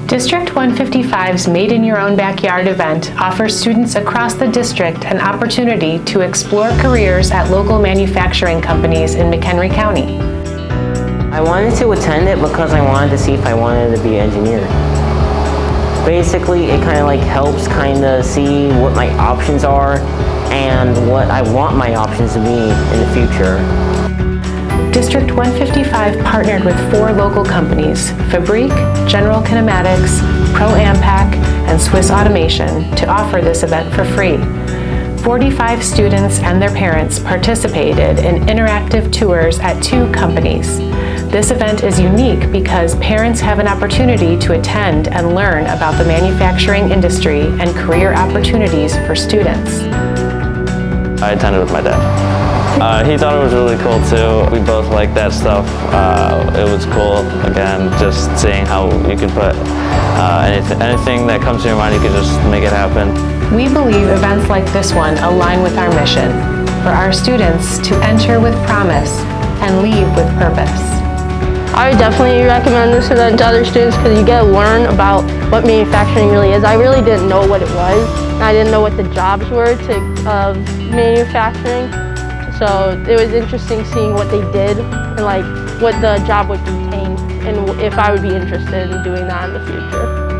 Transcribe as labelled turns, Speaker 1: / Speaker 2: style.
Speaker 1: District 155's Made in Your Own Backyard event offers students across the district an opportunity to explore careers at local manufacturing companies in McHenry County.
Speaker 2: I wanted to attend it because I wanted to see if I wanted to be an engineer. Basically, it kind of helps see what my options are and what I want my options to be in the future.
Speaker 1: District 155 partnered with 4 local companies, Fabrik, Kinematics, Proampac, and Swiss Automation, to offer this event for free. 45 students and their parents participated in interactive tours at 2 companies. This event is unique because parents have an opportunity to attend and learn about the manufacturing industry and career opportunities for students.
Speaker 3: I attended with my dad. He thought it was really cool too. We both liked that stuff. It was cool, again, just seeing how you can put anything that comes to your mind, you can just make it happen.
Speaker 1: We believe events like this one align with our mission, for our students to enter with promise and leave with purpose.
Speaker 4: I would definitely recommend this event to other students because you get to learn about what manufacturing really is. I really didn't know what it was, and I didn't know what the jobs were of manufacturing. So it was interesting seeing what they did and what the job would contain and if I would be interested in doing that in the future.